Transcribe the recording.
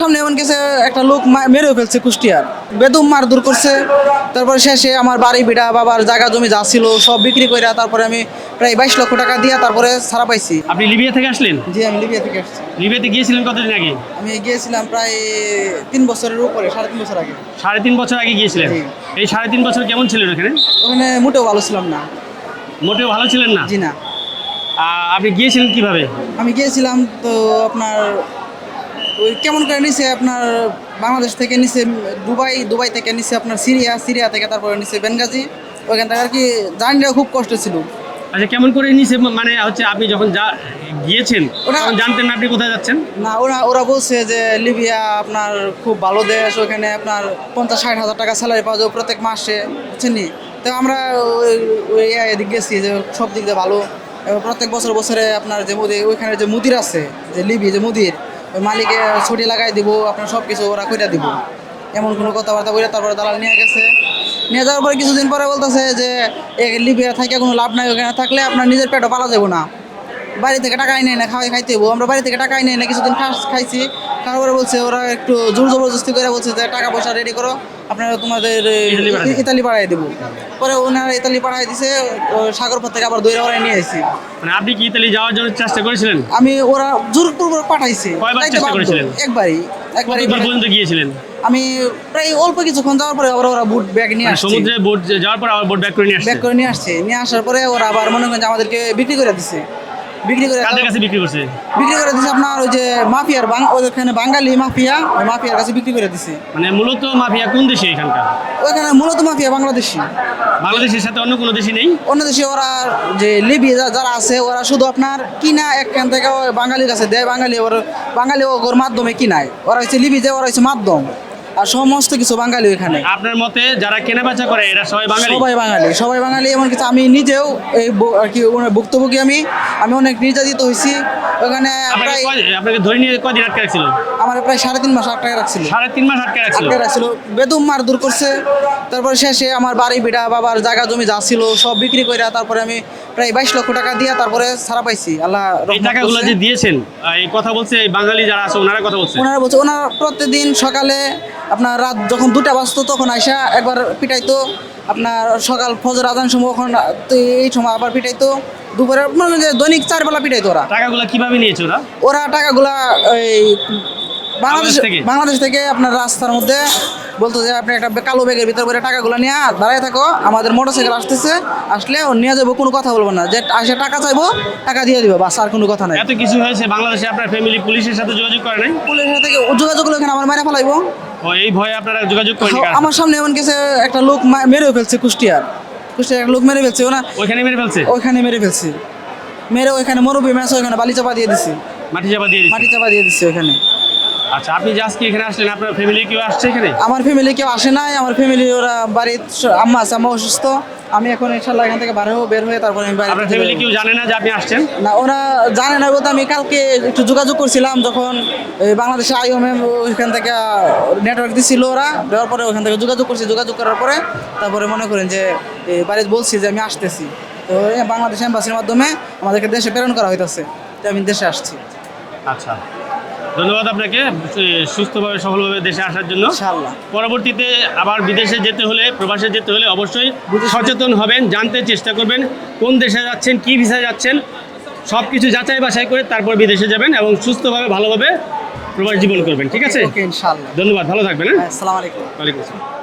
সামনে এমন কিছু একটা লোক মেরেও ফেলছে কুষ্টিয়ার, বেদম মারধর করছে। তারপরে শেষে আমার বাড়ি ভিটা বাবার জায়গা জমি যা ছিল সব বিক্রি করে তারপরে আমি প্রায় 22 লক্ষ টাকা দিয়ে তারপরে ছাড়া পাইছি। আপনি লিবিয়া থেকে আসলেন? জি, আমি লিবিয়া থেকে আসছি। লিবিয়াতে গিয়েছিলেন কতদিন আগে? আমি গিয়েছিলাম প্রায় 3 বছরের উপরে, 3.5 বছর আগে। 3.5 বছর আগে গিয়েছিলেন? জি। এই 3.5 বছর কেমন ছিলেন ওখানে? ওখানে মোটেও ভালো ছিলাম না। মোটেও ভালো ছিলেন না? জি না। আপনি গিয়েছিলেন কিভাবে? আমি গিয়েছিলাম তো আপনার ওই কেমন করে নিছে আপনার বাংলাদেশ থেকে নিছে দুবাই থেকে নিছে আপনার সিরিয়া থেকে তারপরে নিছে বেনগাজি। ওইখান থেকে আর কি জার্নিটা খুব কষ্ট ছিল। আচ্ছা, কেমন করে নিছে? মানে হচ্ছে আপনি যখন গিয়েছেন তখন জানতেন না আপনি কোথায় যাচ্ছেন? না, ওরা বলছে যে লিবিয়া আপনার খুব ভালো দেশ, ওখানে আপনার 50-60 হাজার টাকা স্যালারি পাওয়া যায় প্রত্যেক মাসে, বুঝছেন নি? তো আমরা ওই এদিক গেছি যে সব দিক দিয়ে ভালো। এবার প্রত্যেক বছরে আপনার যে ওইখানে যে মুদির আছে, যে লিবি যে মুদির, ওই মালিকে ছুটি লাগাই দিব, আপনার সব কিছু ওরা করে দিব, এমন কোনো কথাবার্তা বলে তারপরে দালাল নিয়ে গেছে। নিয়ে যাওয়ার পরে কিছুদিন পরে বলতেছে যে লিবিয়া থাকে কোনো লাভ নাই, ওখানে থাকলে আপনার নিজের পেটও পালা যাবো না, বাড়ি থেকে টাকা এনে না খাইতে হবো। আমরা বাড়ি থেকে টাকা এনে না কিছুদিন খাইছি। তারপরে বলছে ওরা একটু জোর জবরদস্তি করে বলছে যে টাকা পয়সা রেডি করো, আপনারা তোমাদের ইতালি পাঠাই দেবো। পরে ওনারা ইতালি পাঠাই দিছে, সাগরপথ থেকে আবার দইরা ওরা নিয়ে এসেছি। মানে আপনি কি ইতালি যাওয়ার জন্য চেষ্টা করেছিলেন? আমি ওরা জোর করে পাঠাইছে। কয়বার চেষ্টা করেছিলেন? একবারই পর্যন্ত গিয়েছিলেন? আমি প্রায় অল্প কিছুক্ষণ যাওয়ার পরে আবার ওরা বুট ব্যাগ নিয়ে আসছে। সমুদ্রে বোট যাওয়ার পর আবার বোট ব্যাক করে নিয়ে আসছে? নিয়ে আসার পরে ওরা আবার মনে করেন যে আমাদেরকে বিক্রি করে দিছে। কাদের কাছে বিক্রি করছে? বিক্রি করে দিছে আপনার ওই যে মাফিয়ার ওখানে বাঙালি মাফিয়া, ওই মাফিয়ার কাছে বিক্রি করে দিছে। মানে মূলত মাফিয়া কোন দেশে এখানকার? ওখানে মূলত মাফিয়া বাঙালিদেশের সাথে অন্য কোনো দেশই নেই? অন্য দেশে ওরা যে লিবি যারা আছে ওরা শুধু আপনার কিনা একখান থেকে বাঙালির কাছে দেয়, বাঙালি ওর মাধ্যমে কিনায়। ওরা হচ্ছে লিবি যে ওরা হচ্ছে মাধ্যম, আর সমস্ত কিছু বাঙালি ওখানে। আপনার মতে যারা কেনাবেচা করে এরা সবাই বাঙালি? সবাই বাঙালি। এমন কিছু আমি নিজেও এই আর কি ভুক্তভোগী। আমি অনেক নির্যাতিত হয়েছি ওখানে। আপনাকে ধরে নিয়ে কয়দিন আটকে রাখছিল? আমার প্রায় 3.5 মাস আটকে রাখছিল। 3.5 মাস আটকে রাখছিল? বেদম মারধর করছে। তারপরে শেষে আমার বাড়ি ভিটা বাবার জায়গা জমি যা ছিল সব বিক্রি করে তারপরে আমি প্রায় 22 লক্ষ টাকা দিয়ে তারপরে ছাড়া পাইছি। আল্লাহ এই টাকাগুলো যে দিয়েছেন, এই কথা বলছে এই বাঙালি যারা আছে ওনারা কথা বলছে? ওনারা প্রতিদিন সকালে আপনার রাত যখন 2টা বাজতো তখন আইসা একবার পিটাইতো, আপনার সকাল ফজর আজান সময় ওখানে এই সময় আবার পিটাইতো, দুপুরে মানে দৈনিক 4 বেলা পিটাইতো। ওরা টাকাগুলো কিভাবে নিয়েছে? ওরা টাকাগুলা এই বাংলাদেশ থেকে আপনার রাস্তার মধ্যে বলতো যে আপনি একটা কালো ব্যাগের ভিতর করে টাকাগুলো নিয়ে দাঁড়ায় থাকো, আমাদের মোটরসাইকেল আসলে ও নিয়ে যাবো, কোনো কথা বলবো না, যে আসে টাকা চাইবো টাকা দিয়ে দিবো, বাস, আর কোনো কথা নাই। এত কিছু হয়েছে বাংলাদেশে, আপনার ফ্যামিলি পুলিশের সাথে যোগাযোগ করে নাই? পুলিশের সাথে যোগাযোগ করলে এখানে আমার মারা ফেলাইবো। এই ভয়ে আপনারা যোগাযোগ করেন? আমার সামনে এমন কিছু একটা লোক মেরেও ফেলছে, কুষ্টিয়ার একটা লোক মেরে ফেলছে। ওইখানে মেরে ফেলছে? ওইখানে মেরে ফেলছে, মেরে ওইখানে মরুভূমি আছে, ওইখানে বালি চাপা দিয়ে দিছে, মাটি চাপা দিয়ে দিচ্ছে ওখানে। আচ্ছা, আপনি যে আজকে এখানে আসলেন, আপনার ফ্যামিলি কেউ আসছে এখানে? আমার ফ্যামিলি কেউ আসে নাই। আমার ফ্যামিলি ওরা বাড়ির আম্মা আছে, আম্মা অসুস্থ। আমি এখন ইনশাআল্লাহ এখান থেকে বের হয়ে তারপরে আমি বাড়ি। আপনার ফ্যামিলি কেউ জানে না যে আপনি আসছেন? না, ওরা জানে না বলতে আমি কালকে একটু যোগাযোগ করছিলাম, যখন বাংলাদেশে আইওএম ওইখান থেকে নেটওয়ার্ক দিছিল, ওরা দেওয়ার পরে ওখান থেকে যোগাযোগ করার পরে তারপরে মনে করেন যে বাড়িতে বলছি যে আমি আসতেছি, তো বাংলাদেশ এম্বাসির মাধ্যমে আমাদেরকে দেশে প্রেরণ করা হইতেছে, তো আমি দেশে আসছি। আচ্ছা, ধন্যবাদ আপনাকে সুস্থভাবে সফলভাবে দেশে আসার জন্য। ইনশাআল্লাহ পরবর্তীতে আবার বিদেশে যেতে হলে, প্রবাসে যেতে হলে অবশ্যই সচেতন হবেন, জানতে চেষ্টা করবেন কোন দেশে যাচ্ছেন, কি ভিসায় যাচ্ছেন, সব কিছু যাচাই বাছাই করে তারপর বিদেশে যাবেন এবং সুস্থভাবে ভালোভাবে প্রবাস জীবন করবেন। ঠিক আছে? ইনশাআল্লাহ। ধন্যবাদ, ভালো থাকবেন। আসসালামু আলাইকুম। ওয়ালাইকুম আসসালাম।